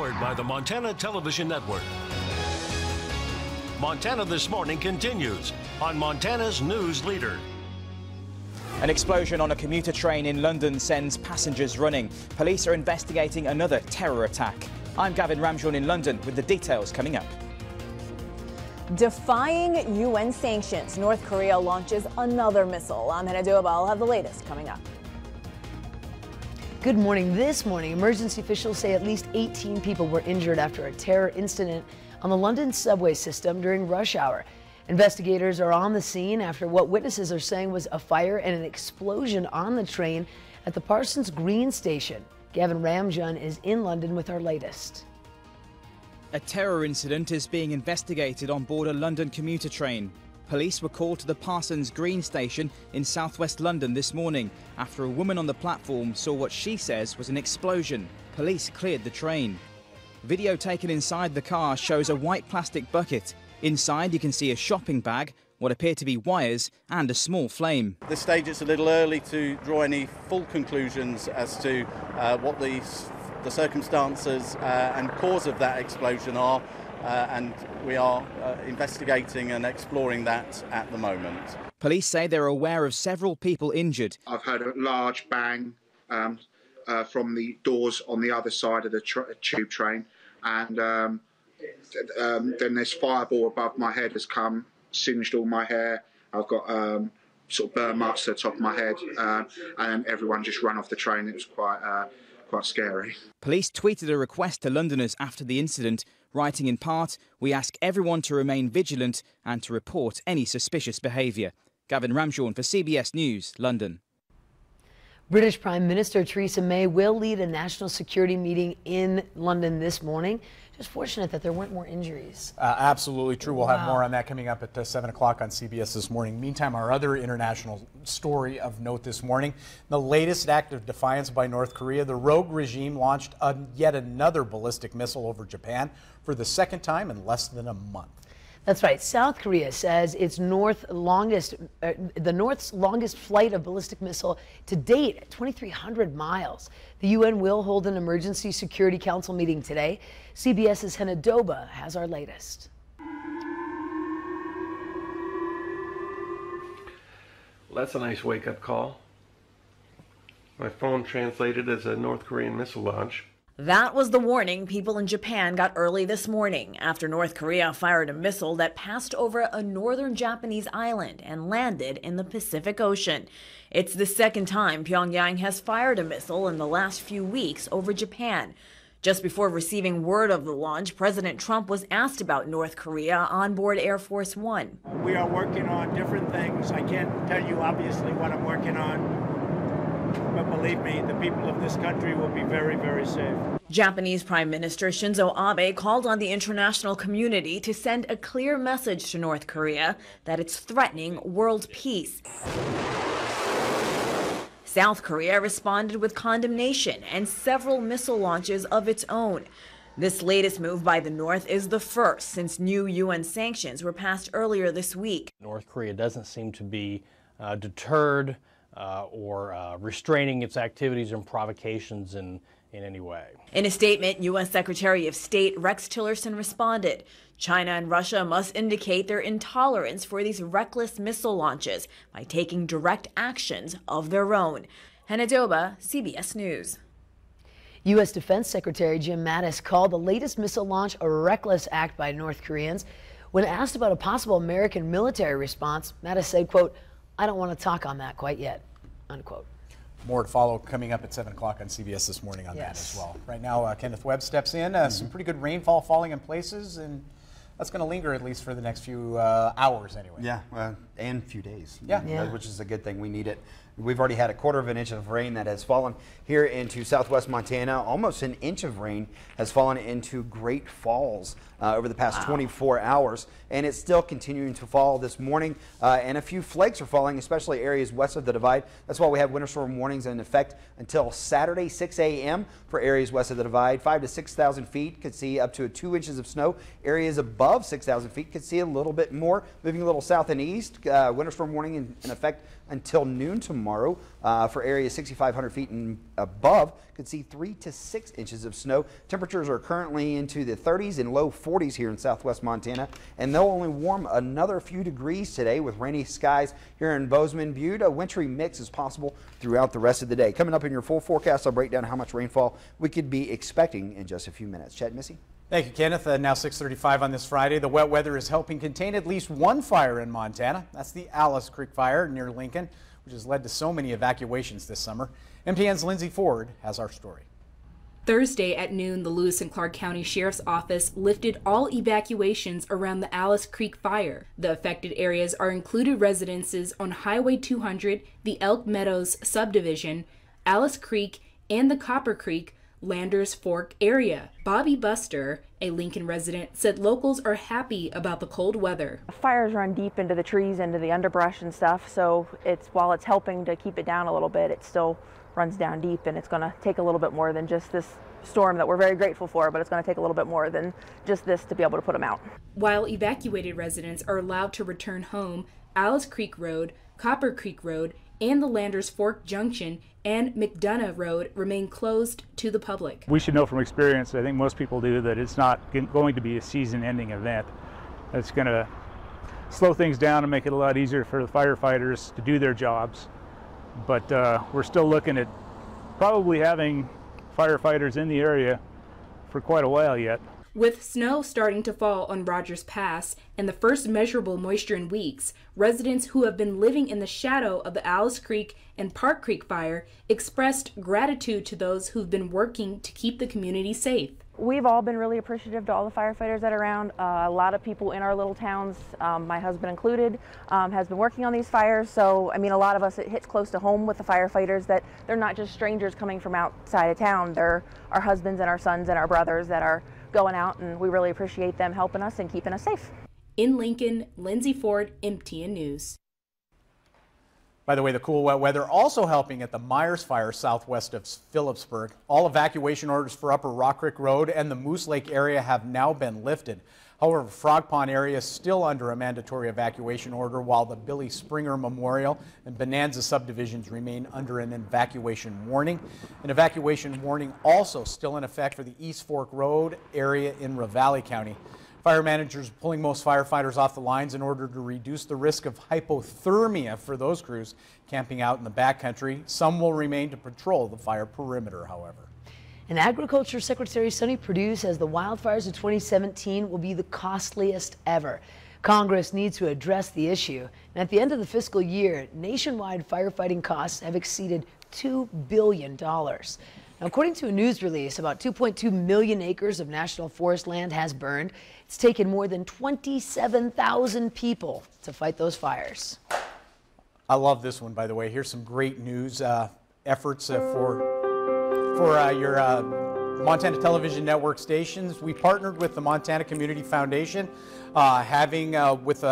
By the Montana Television Network. Montana This Morning continues on Montana's News Leader. An explosion on a commuter train in London sends passengers running. Police are investigating another terror attack. I'm Gavin Ramjohn in London with the details coming up. Defying UN sanctions, North Korea launches another missile. I'm Hannah Doba. I'll have the latest coming up. Good morning. This morning, emergency officials say at least 18 people were injured after a terror incident on the London subway system during rush hour. Investigators are on the scene after what witnesses are saying was a fire and an explosion on the train at the Parsons Green station. Gavin Ramjohn is in London with our latest. A terror incident is being investigated on board a London commuter train. Police were called to the Parsons Green station in southwest London this morning after a woman on the platform saw what she says was an explosion. Police cleared the train. Video taken inside the car shows a white plastic bucket. Inside you can see a shopping bag, what appear to be wires, and a small flame. At this stage it's a little early to draw any full conclusions as to what the circumstances and cause of that explosion are. And we are investigating and exploring that at the moment. Police say they're aware of several people injured. I've heard a large bang from the doors on the other side of the tube train, and then this fireball above my head has come, singed all my hair. I've got sort of burn marks to the top of my head, and everyone just ran off the train. It was quite scary. Police tweeted a request to Londoners after the incident, writing in part, "We ask everyone to remain vigilant and to report any suspicious behaviour." Gavin Ramjohn for CBS News, London. British Prime Minister Theresa May will lead a national security meeting in London this morning. Just fortunate that there weren't more injuries. Absolutely true. We'll have more on that coming up at 7 o'clock on CBS this morning. Meantime, our other international story of note this morning, the latest act of defiance by North Korea. The rogue regime launched yet another ballistic missile over Japan for the second time in less than a month. That's right. South Korea says it's the North's longest flight of ballistic missile to date, at 2,300 miles. The UN will hold an emergency security council meeting today. CBS's Hannah Doba has our latest. Well, that's a nice wake-up call. My phone translated as a North Korean missile launch. That was the warning people in Japan got early this morning after North Korea fired a missile that passed over a northern Japanese island and landed in the Pacific Ocean. It's the second time Pyongyang has fired a missile in the last few weeks over Japan. Just before receiving word of the launch, President Trump was asked about North Korea on board Air Force One. We are working on different things. I can't tell you obviously what I'm working on. But believe me, the people of this country will be very, very safe. Japanese Prime Minister Shinzo Abe called on the international community to send a clear message to North Korea that it's threatening world peace. South Korea responded with condemnation and several missile launches of its own. This latest move by the North is the first since new UN sanctions were passed earlier this week. North Korea doesn't seem to be deterred or restraining its activities and provocations in any way. In a statement, U.S. Secretary of State Rex Tillerson responded. China and Russia must indicate their intolerance for these reckless missile launches by taking direct actions of their own. Hannah Doba, CBS News. U.S. Defense Secretary Jim Mattis called the latest missile launch a reckless act by North Koreans. When asked about a possible American military response, Mattis said, quote, "I don't want to talk on that quite yet," unquote. More to follow coming up at 7 o'clock on CBS this morning on that as well. Right now, Kenneth Webb steps in. Some pretty good rainfall falling in places, and that's going to linger at least for the next few hours anyway. Yeah, and a few days. Yeah. Which is a good thing. We need it. We've already had a quarter of an inch of rain that has fallen here into southwest Montana. Almost an inch of rain has fallen into Great Falls over the past 24 hours. And it's still continuing to fall this morning. And a few flakes are falling, especially areas west of the Divide. That's why we have winter storm warnings in effect until Saturday, 6 a.m. for areas west of the Divide. 5,000 to 6,000 feet could see up to 2 inches of snow. Areas above 6,000 feet could see a little bit more. Moving a little south and east, winter storm warning in effect until noon tomorrow. For areas 6,500 feet and above, could see 3 to 6 inches of snow. Temperatures are currently into the 30s and low 40s here in southwest Montana, and they'll only warm another few degrees today with rainy skies here in Bozeman. Butte, a wintry mix is possible throughout the rest of the day. Coming up in your full forecast, I'll break down how much rainfall we could be expecting in just a few minutes. Chet, Missy? Thank you, Kenneth. Now 6:35 on this Friday. The wet weather is helping contain at least one fire in Montana. That's the Alice Creek Fire near Lincoln, which has led to so many evacuations this summer. MTN's Lindsay Ford has our story. Thursday at noon, the Lewis and Clark County Sheriff's Office lifted all evacuations around the Alice Creek Fire. The affected areas are included residences on Highway 200, the Elk Meadows subdivision, Alice Creek, and the Copper Creek Landers Fork area. Bobby Buster, a Lincoln resident, said locals are happy about the cold weather. Fires run deep into the trees, into the underbrush and stuff, so while it's helping to keep it down a little bit, it still runs down deep, and it's going to take a little bit more than just this storm that we're very grateful for, but it's going to take a little bit more than just this to be able to put them out. While evacuated residents are allowed to return home, Alice Creek Road, Copper Creek Road, and the Landers Fork Junction and McDonough Road remain closed to the public. We should know from experience, I think most people do, that it's not going to be a season-ending event. It's going to slow things down and make it a lot easier for the firefighters to do their jobs. But we're still looking at probably having firefighters in the area for quite a while yet. With snow starting to fall on Rogers Pass and the first measurable moisture in weeks, residents who have been living in the shadow of the Alice Creek and Park Creek fire expressed gratitude to those who've been working to keep the community safe. We've all been really appreciative to all the firefighters that are around. A lot of people in our little towns, my husband included, has been working on these fires. So, I mean, a lot of us, it hits close to home with the firefighters that they're not just strangers coming from outside of town. They're our husbands and our sons and our brothers that are going out, and we really appreciate them helping us and keeping us safe. In Lincoln, Lindsay Ford, MTN News. By the way, the cool wet weather also helping at the Myers Fire southwest of Phillipsburg. All evacuation orders for Upper Rock Creek Road and the Moose Lake area have now been lifted. However, Frog Pond area is still under a mandatory evacuation order, while the Billy Springer Memorial and Bonanza subdivisions remain under an evacuation warning. An evacuation warning also still in effect for the East Fork Road area in Ravalli County. Fire managers are pulling most firefighters off the lines in order to reduce the risk of hypothermia for those crews camping out in the backcountry. Some will remain to patrol the fire perimeter, however. And Agriculture Secretary Sonny Perdue says the wildfires of 2017 will be the costliest ever. Congress needs to address the issue. And at the end of the fiscal year, nationwide firefighting costs have exceeded $2 billion. Now, according to a news release, about 2.2 million acres of national forest land has burned. It's taken more than 27,000 people to fight those fires. I love this one, by the way. Here's some great news efforts for your Montana Television Network stations. We partnered with the Montana Community Foundation, with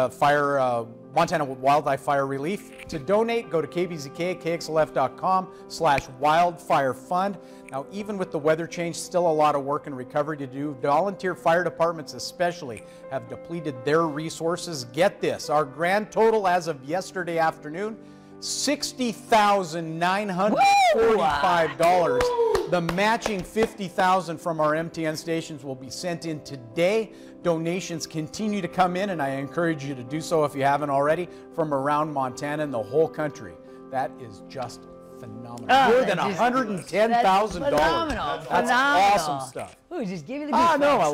Montana Wildlife Fire Relief. To donate, go to KBZK, KXLF.com/wildfire fund. Now, even with the weather change, still a lot of work and recovery to do. Volunteer fire departments especially have depleted their resources. Get this, our grand total as of yesterday afternoon, $60,945. The matching $50,000 from our MTN stations will be sent in today. Donations continue to come in, and I encourage you to do so if you haven't already, from around Montana and the whole country. That is just phenomenal. More than $110,000. Phenomenal. That's awesome stuff. Ooh, just give you the goosebumps. No, I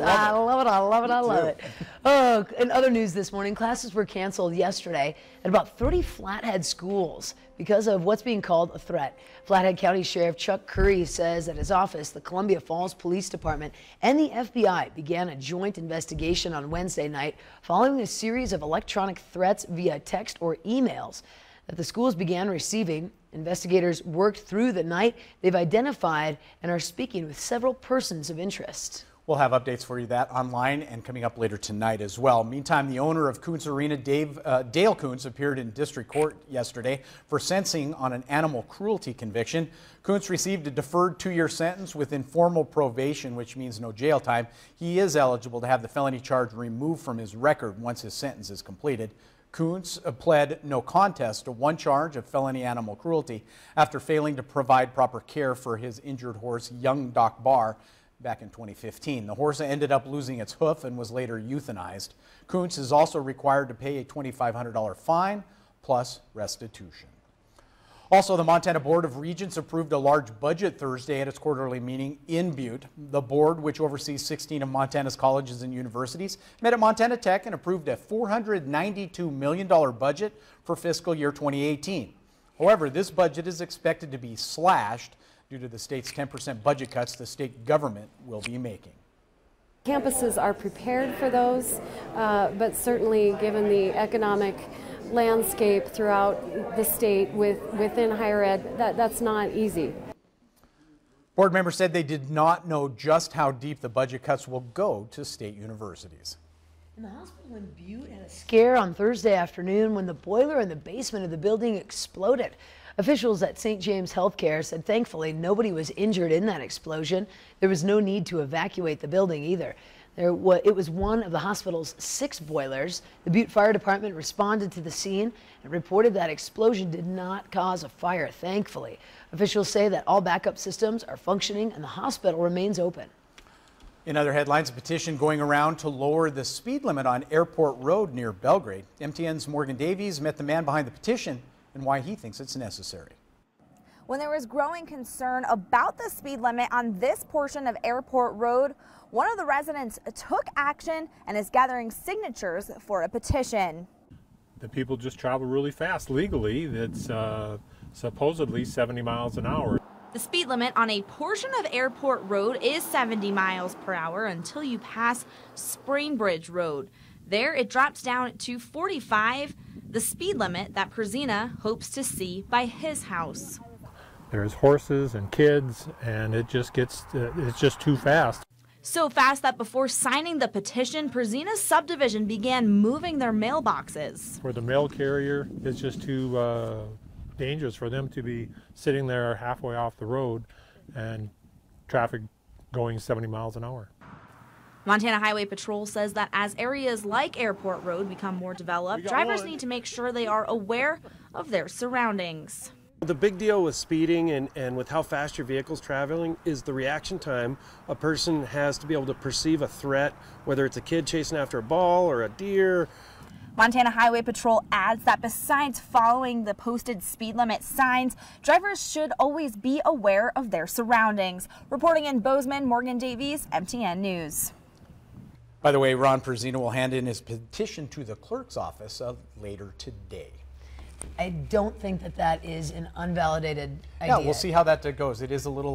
love it. Oh, in other news this morning, classes were canceled yesterday at about 30 Flathead schools because of what's being called a threat. Flathead County Sheriff Chuck Curry says that his office, the Columbia Falls Police Department, and the FBI began a joint investigation on Wednesday night following a series of electronic threats via text or emails that the schools began receiving. Investigators worked through the night. They've identified and are speaking with several persons of interest. We'll have updates for you that online and coming up later tonight as well. Meantime, the owner of Kuntz Arena, Dale Kuntz, appeared in district court yesterday for sentencing on an animal cruelty conviction. Kuntz received a deferred 2-year sentence with informal probation, which means no jail time. He is eligible to have the felony charge removed from his record once his sentence is completed. Kuntz pled no contest to one charge of felony animal cruelty after failing to provide proper care for his injured horse, Young Doc Bar, back in 2015. The horse ended up losing its hoof and was later euthanized. Kuntz is also required to pay a $2,500 fine plus restitution. Also, the Montana Board of Regents approved a large budget Thursday at its quarterly meeting in Butte. The board, which oversees 16 of Montana's colleges and universities, met at Montana Tech and approved a $492 million budget for fiscal year 2018. However, this budget is expected to be slashed due to the state's 10% budget cuts the state government will be making. Campuses are prepared for those, but certainly given the economic landscape throughout the state within higher ed, that's not easy. Board members said they did not know just how deep the budget cuts will go to state universities. And the hospital in Butte had a scare on Thursday afternoon when the boiler in the basement of the building exploded. Officials at St. James Healthcare said thankfully nobody was injured in that explosion. There was no need to evacuate the building either. It was one of the hospital's 6 boilers. The Butte Fire Department responded to the scene and reported that explosion did not cause a fire, thankfully. Officials say that all backup systems are functioning and the hospital remains open. In other headlines, a petition going around to lower the speed limit on Airport Road near Belgrade. MTN's Morgan Davies met the man behind the petition and why he thinks it's necessary. When there was growing concern about the speed limit on this portion of Airport Road, one of the residents took action and is gathering signatures for a petition. The people just travel really fast legally. That's supposedly 70 miles an hour. The speed limit on a portion of Airport Road is 70 miles per hour until you pass Springbridge Road. There it drops down to 45, the speed limit that Przina hopes to see by his house. There's horses and kids, and it just gets, it's just too fast. So fast that before signing the petition, Przina's subdivision began moving their mailboxes. For the mail carrier, it's just too dangerous for them to be sitting there halfway off the road and traffic going 70 miles an hour. Montana Highway Patrol says that as areas like Airport Road become more developed, drivers need to make sure they are aware of their surroundings. The big deal with speeding and with how fast your vehicle's traveling is the reaction time. A person has to be able to perceive a threat, whether it's a kid chasing after a ball or a deer. Montana Highway Patrol adds that besides following the posted speed limit signs, drivers should always be aware of their surroundings. Reporting in Bozeman, Morgan Davies, MTN News. By the way, Ron Przina will hand in his petition to the clerk's office later today. I don't think that is an unvalidated idea. Yeah, we'll see how that goes. It is a little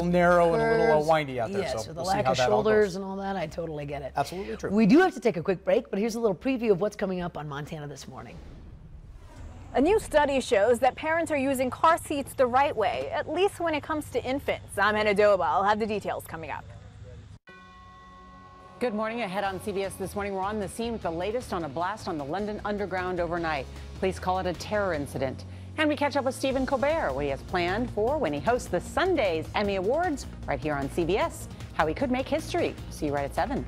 narrow and a little windy out there. Yes, so with the we'll lack of shoulders and all that, I totally get it. Absolutely true. We do have to take a quick break, but here's a little preview of what's coming up on Montana This Morning. A new study shows that parents are using car seats the right way, at least when it comes to infants. I'm Hannah Doba. I'll have the details coming up. Good morning. Ahead on CBS This Morning, we're on the scene with the latest on a blast on the London Underground overnight. Police call it a terror incident. And we catch up with Stephen Colbert, what he has planned for when he hosts the Sunday's Emmy Awards right here on CBS. How he could make history. See you right at 7.